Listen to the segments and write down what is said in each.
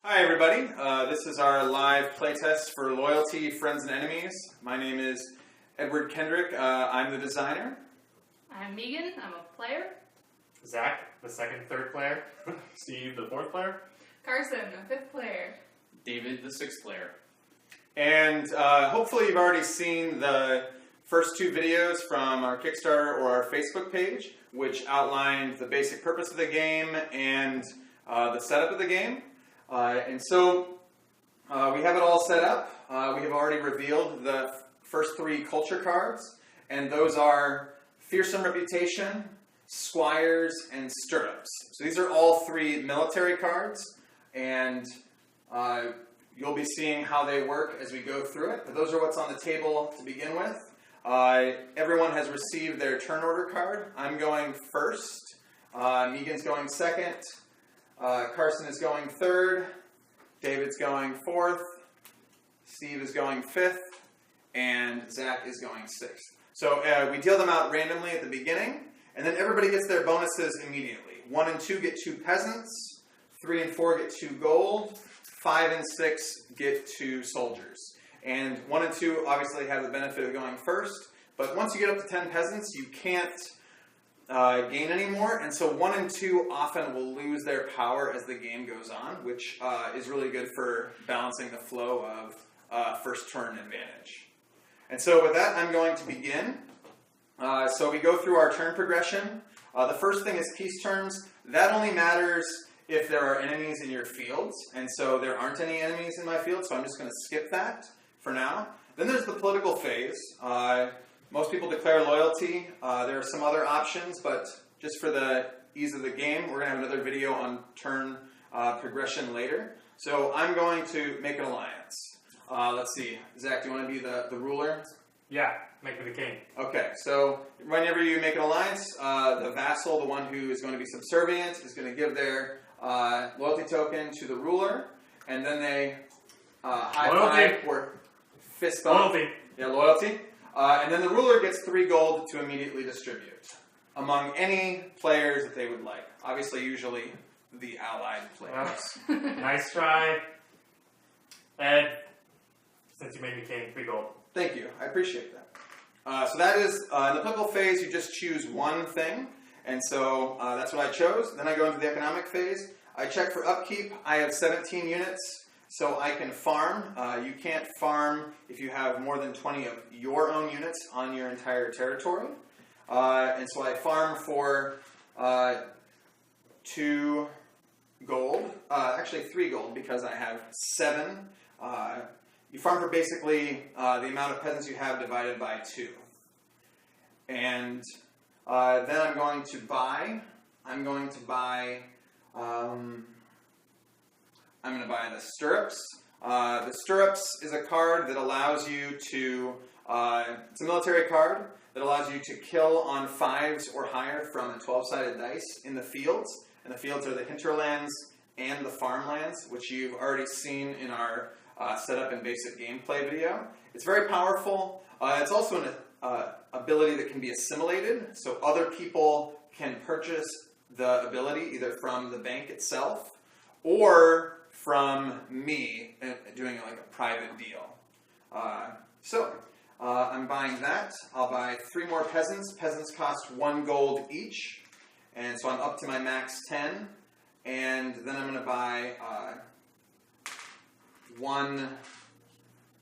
Hi everybody, this is our live playtest for Loyalty, Friends and Enemies. My name is Edward Kendrick, I'm the designer. I'm Megan, I'm a player. Zach, the second, third player. Steve, the fourth player. Carson, the fifth player. David, the sixth player. And hopefully you've already seen the first two videos from our Kickstarter or our Facebook page, which outlined the basic purpose of the game and the setup of the game. And so we have it all set up. We have already revealed the first three culture cards, and those are Fearsome Reputation, Squires, and Stirrups. So these are all three military cards, and you'll be seeing how they work as we go through it. But those are what's on the table to begin with. Everyone has received their turn order card. I'm going first. Megan's going second. Carson is going third, David's going fourth, Steve is going fifth, and Zach is going sixth. So we deal them out randomly at the beginning, and then everybody gets their bonuses immediately. 1 and 2 get 2 peasants, 3 and 4 get 2 gold, 5 and 6 get 2 soldiers. And 1 and 2 obviously have the benefit of going first, but once you get up to 10 peasants, you can't gain anymore, and so 1 and 2 often will lose their power as the game goes on, which is really good for balancing the flow of first turn advantage. And so with that, I'm going to begin. So we go through our turn progression. The first thing is peace terms. That only matters if there are enemies in your fields, and so there aren't any enemies in my field, so I'm just going to skip that for now. Then there's the political phase. Most people declare loyalty. There are some other options, but just for the ease of the game, we're going to have another video on turn progression later. So I'm going to make an alliance. Let's see. Zach, do you want to be the ruler? Yeah, make me the king. Okay, so whenever you make an alliance, the vassal, the one who is going to be subservient, is going to give their loyalty token to the ruler, and then they high five or fist bump. Loyalty. Yeah, loyalty. And then the ruler gets 3 gold to immediately distribute among any players that they would like. Obviously, usually the allied players. Nice try. Ed, since you made me king, 3 gold. Thank you. I appreciate that. So that is, in the political phase, you just choose one thing. And so that's what I chose. Then I go into the economic phase. I check for upkeep. I have 17 units. So I can farm. You can't farm if you have more than 20 of your own units on your entire territory. And so I farm for 2 gold. Actually 3 gold because I have 7. You farm for basically the amount of peasants you have divided by 2. And then I'm going to buy. I'm going to buy the Stirrups. The Stirrups is a card that allows you to, it's a military card that allows you to kill on 5s or higher from a 12-sided dice in the fields. And the fields are the hinterlands and the farmlands, which you've already seen in our setup and basic gameplay video. It's very powerful. It's also an ability that can be assimilated, so other people can purchase the ability either from the bank itself or from me doing like a private deal. I'm buying that. I'll buy 3 more peasants. Peasants cost 1 gold each. And so I'm up to my max 10. And then I'm going to buy 1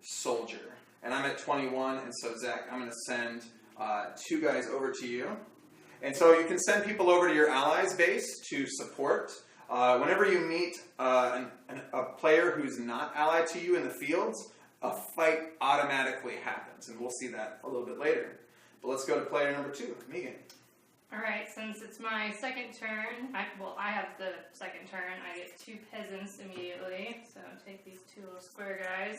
soldier. And I'm at 21. And so Zach, I'm going to send 2 guys over to you. And so you can send people over to your allies base to support. Whenever you meet a player who's not allied to you in the fields, a fight automatically happens, and we'll see that a little bit later. But let's go to player number 2, Megan. Alright, since it's my second turn, I have the second turn, I get 2 peasants immediately, so take these 2 little square guys.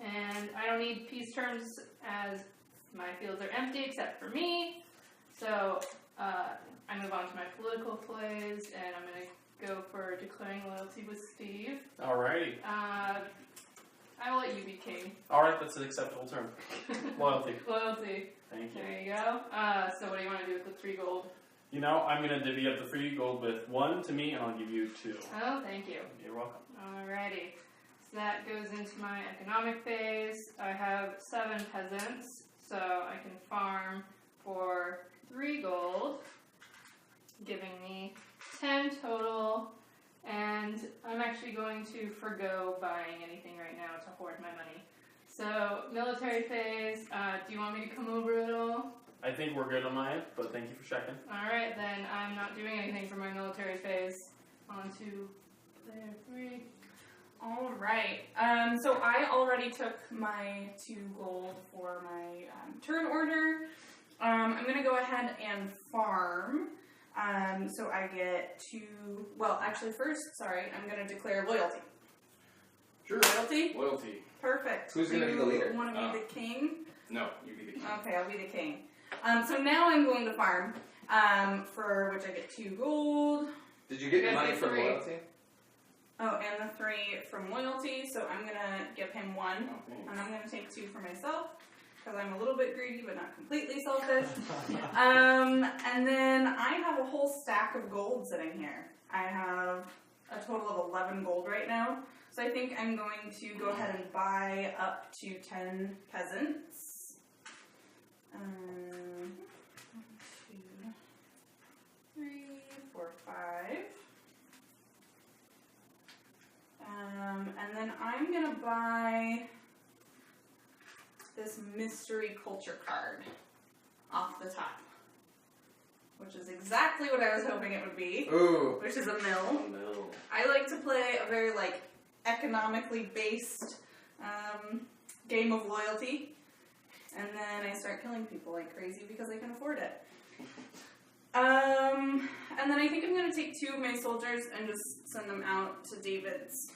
And I don't need peace terms as my fields are empty except for me, so I move on to my political plays, and I'm going to go for declaring loyalty with Steve. Alrighty. I will let you be king. Alright, that's an acceptable term. Loyalty. Loyalty. Thank you. There you go. So what do you want to do with the 3 gold? You know, I'm gonna divvy up the free gold with 1 to me, and I'll give you 2. Oh, thank you. You're welcome. Alrighty. So that goes into my economic phase. I have 7 peasants, so I can farm for 3 gold, giving me 10 total. And I'm actually going to forgo buying anything right now to hoard my money. So, military phase, do you want me to come over at all? I think we're good on my end, but thank you for checking. Alright, then I'm not doing anything for my military phase. On to player 3. Alright, so I already took my 2 gold for my turn order. I'm going to go ahead and farm. So I get 2, well, actually first, sorry, I'm going to declare loyalty. Sure. Loyalty? Loyalty. Perfect. Who's gonna be the leader? You want to be the king? No, you be the king. Okay, I'll be the king. So now I'm going to farm, for which I get 2 gold. Did you get your You money guys from get 3. loyalty? Oh, and the 3 from loyalty, so I'm going to give him 1. Okay. And I'm going to take 2 for myself, because I'm a little bit greedy, but not completely selfish. And then I have a whole stack of gold sitting here. I have a total of 11 gold right now. So I think I'm going to go ahead and buy up to 10 peasants. 1, 2, 3, 4, 5. And then I'm going to buy this mystery culture card off the top, which is exactly what I was hoping it would be, Ooh. which is a mill. No. I like to play a very economically based game of loyalty, and then I start killing people like crazy because I can afford it. And then I think I'm going to take 2 of my soldiers and just send them out to David's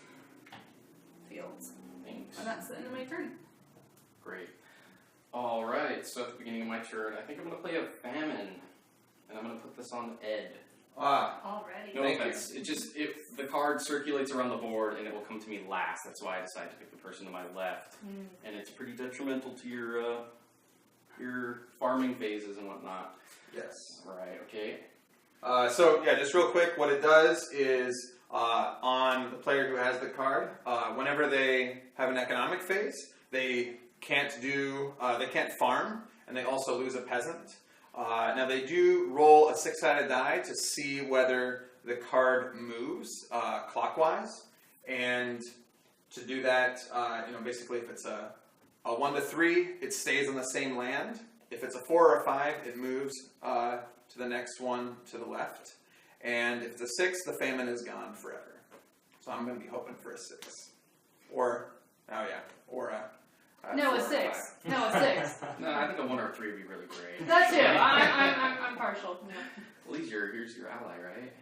fields. Thanks. And that's the end of my turn. Great. Alright, so at the beginning of my turn, I think I'm going to play a famine. And I'm going to put this on Ed. Ah. Already. No Thank you. offense. The card circulates around the board and it will come to me last. That's why I decided to pick the person to my left. And it's pretty detrimental to your farming phases and whatnot. Yes. Alright, okay. So yeah, just real quick, what it does is on the player who has the card, whenever they have an economic phase, they can't farm, and they also lose a peasant. Now they do roll a 6-sided die to see whether the card moves clockwise, and to do that, basically if it's a 1 to 3, it stays on the same land. If it's a 4 or a 5, it moves to the next one to the left. And if it's a 6, the famine is gone forever. So I'm going to be hoping for a 6. Or a No, 4 a or 6. 5. No, a 6. No, I think a 1 or a 3 would be really great. That too. I'm partial. Yeah. At least here's your ally, right?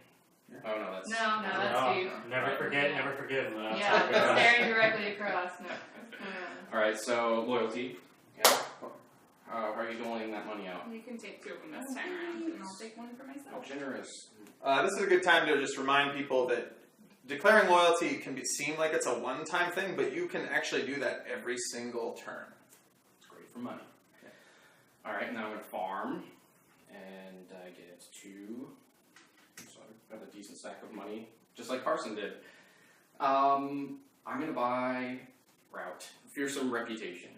Yeah. Oh no, that's... No, that's No, Steve. never forget, never forgive. Yeah, staring directly across. No. Alright, so loyalty. Yeah. How are you doling that money out? You can take 2 of them this time around, and I'll take 1 for Oh, myself. generous. This is a good time to just remind people that declaring loyalty can seem like it's a one-time thing, but you can actually do that every single turn. It's great for money. Alright, now I'm going to farm. And I get 2. So I've got a decent stack of money, just like Carson did. I'm going to buy Route. Fearsome Reputation.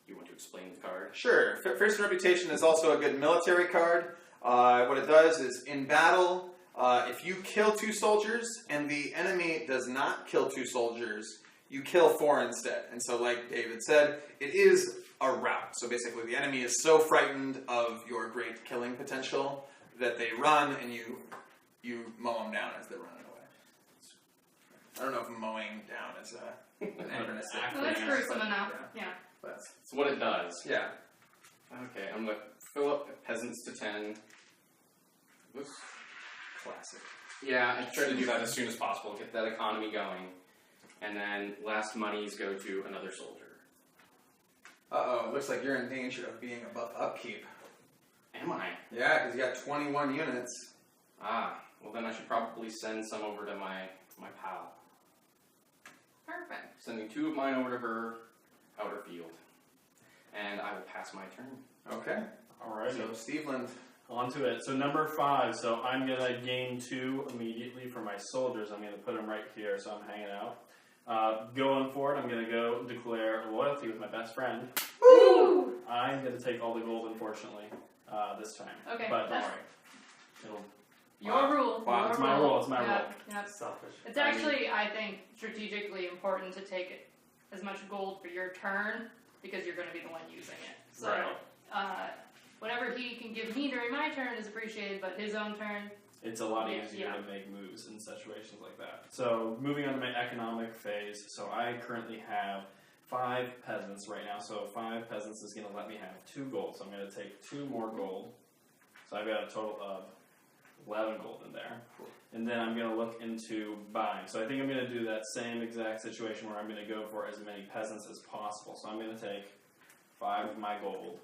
You want to explain the card? Sure. Fearsome Reputation is also a good military card. What it does is, in battle, if you kill 2 soldiers and the enemy does not kill 2 soldiers, you kill 4 instead. And so, like David said, it is a rout. So basically, the enemy is so frightened of your great killing potential that they run, and you mow them down as they're running away. I don't know if mowing down is an anachronistic. Well, that's gruesome enough. Yeah. But, That's what it does. yeah. Okay, I'm going to fill up peasants to 10. Whoops. Classic. Yeah, I try to do that as soon as possible, get that economy going. And then last monies go to another soldier. Uh-oh, looks like you're in danger of being above upkeep. Am I? Yeah, because you got 21 units. Ah, well then I should probably send some over to my pal. Perfect. Sending 2 of mine over to her outer field. And I will pass my turn. Okay. Alright. So, Steveland, On to it. So number 5. So I'm gonna gain 2 immediately for my soldiers. I'm gonna put them right here, so I'm hanging out. Going forward, I'm gonna go declare loyalty with my best friend. Woo! I'm gonna take all the gold, unfortunately, this time. Okay, But don't that's- worry. It'll, Your rule. Wow, your it's my rule, it's my Yep, rule. yep. Selfish. It's actually, I think, strategically important to take as much gold for your turn because you're going to be the one using it. So, Right. whatever he can give me during my turn is appreciated, but his own turn, it's a lot Yeah, easier yeah. to make moves in situations like that. So moving on to my economic phase. So I currently have 5 peasants right now. So 5 peasants is going to let me have 2 gold. So I'm going to take 2 more gold. So I've got a total of 11 gold in there. And then I'm going to look into buying. So I think I'm going to do that same exact situation where I'm going to go for as many peasants as possible. So I'm going to take 5 of my gold.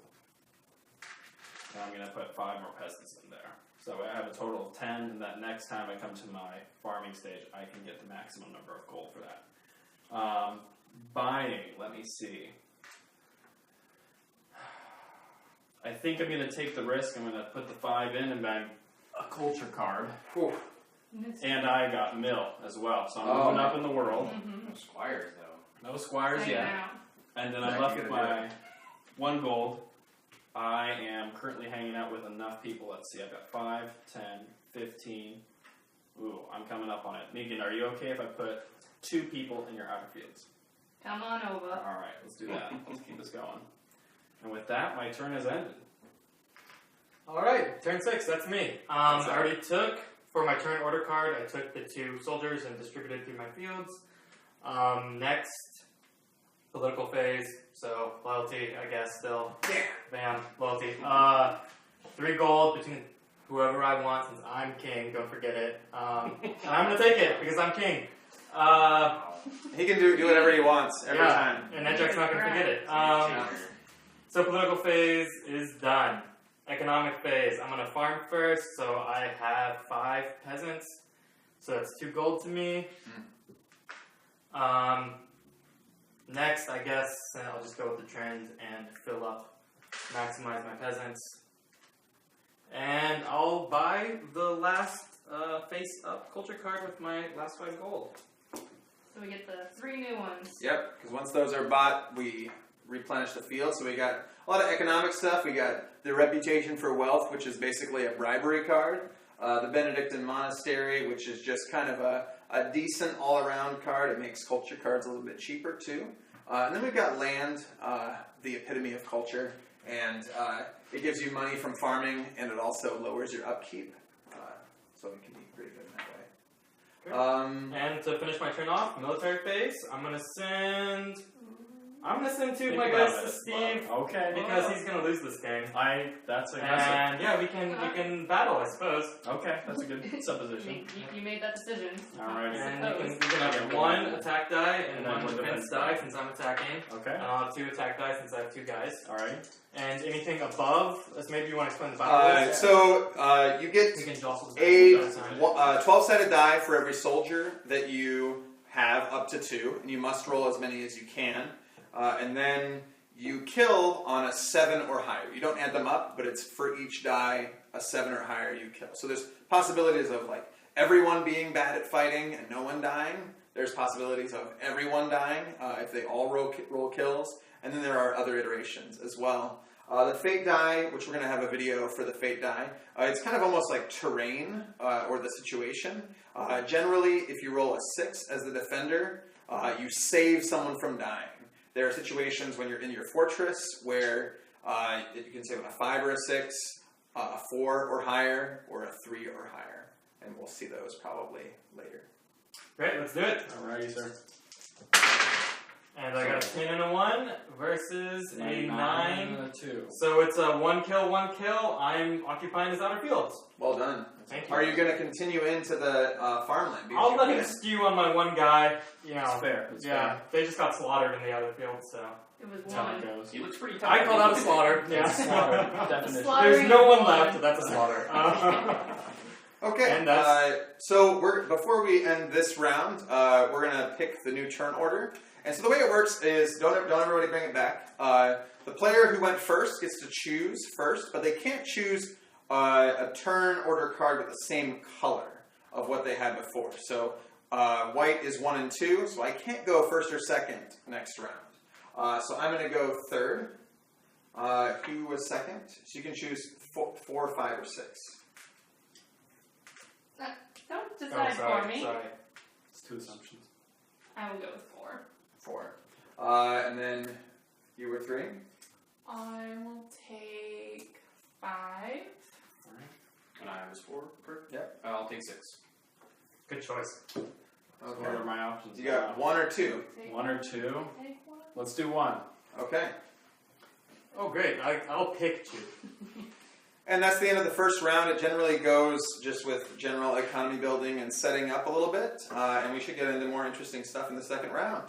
And I'm going to put 5 more peasants in there. So I have a total of 10, and that next time I come to my farming stage, I can get the maximum number of gold for that. Buying, let me see. I think I'm going to take the risk. I'm going to put the 5 in and bang a culture card. And I got mill as well, so I'm moving up in the world. mm-hmm. No squires, though. No squires hanging yet. out. And then That I'm left you with gotta my 1 gold. I am currently hanging out with enough people. Let's see, I've got 5, 10, 15. Ooh, I'm coming up on it. Megan, are you okay if I put 2 people in your outer fields? Come on over. Alright, let's do that. Let's keep this going. And with that, my turn has ended. Alright, turn 6, that's me. I already took, for my turn order card, I took the 2 soldiers and distributed through my fields. Next, political phase, so loyalty, I guess, still. Yeah. Bam, loyalty. 3 gold between whoever I want, since I'm king, don't forget it. And I'm gonna take it, because I'm king. He can do whatever he wants every yeah, time. and Nedjack's not gonna forget it. Cheater. So political phase is done. Economic phase, I'm gonna farm first, so I have 5 peasants. So that's 2 gold to me. Next, I guess, I'll just go with the trend and fill up, maximize my peasants. And I'll buy the last face-up culture card with my last 5 gold. So we get the 3 new ones. Yep, because once those are bought, we replenish the field. So we got a lot of economic stuff. We got the Reputation for Wealth, which is basically a bribery card. The Benedictine Monastery, which is just kind of a decent all-around card. It makes culture cards a little bit cheaper, too. And then we've got Land, the epitome of culture. And it gives you money from farming, and it also lowers your upkeep. So it can be pretty good in that way. And to finish my turn off, military phase, I'm gonna send 2 of my Think guys about to it. Steve Okay. because he's gonna lose this game. That's aggressive. And yeah, we can battle, I suppose. Okay, that's a good supposition. You made that decision. Alright. And you can have 1 attack die and then 1 one defense defense die die. since I'm attacking. Okay. And I'll have 2 attack die since I have 2 guys. Alright. And anything above, maybe you want to explain the battle rules? So you get We can jostle the a battle 12-sided die for every soldier that you have, up to 2, and you must roll as many as you can. And then you kill on a 7 or higher. You don't add them up, but it's for each die, a 7 or higher you kill. So there's possibilities of like everyone being bad at fighting and no one dying. There's possibilities of everyone dying if they all roll kills. And then there are other iterations as well. The Fate die, which we're going to have a video for the Fate die, it's kind of almost like terrain or the situation. Generally, if you roll a 6 as the defender, you save someone from dying. There are situations when you're in your fortress where you can save on a 5 or a 6, a 4 or higher, or a 3 or higher. And we'll see those probably later. Great, let's do it. Alrighty, sir. And I got a 10 and a 1 versus a 9. and a 2. So it's a 1 kill, 1 kill. I'm occupying his outer fields. Well done. Thank you. Are you going to continue into the farmland? Because I'll you let him can. skew on my 1 guy. You know, It's fair. It's yeah, they just got slaughtered in the other field, so. It was That's how it 1. goes. He looks pretty tough. I called out a slaughter. Yeah, slaughter. Definition. There's no one left. That's a slaughter. Okay, And that's- so before we end this round, we're going to pick the new turn order. And so the way it works is, don't everybody bring it back. The player who went first gets to choose first, but they can't choose a turn order card with the same color of what they had before. So white is 1 and 2, so I can't go first or second next round. So I'm going to go third. Who was second? So you can choose 4, 5, or 6. Don't decide for me. Sorry. It's 2 assumptions. I will go with 4. 4. And then you were 3. I will take 5. And I was 4. Yep. I'll take 6. Good choice. What are my options? You got 1 or 2. Take 1 or 2. Take 1. Let's do 1. Okay. Oh, great. I'll pick 2. And that's the end of the first round. It generally goes just with general economy building and setting up a little bit. And we should get into more interesting stuff in the second round.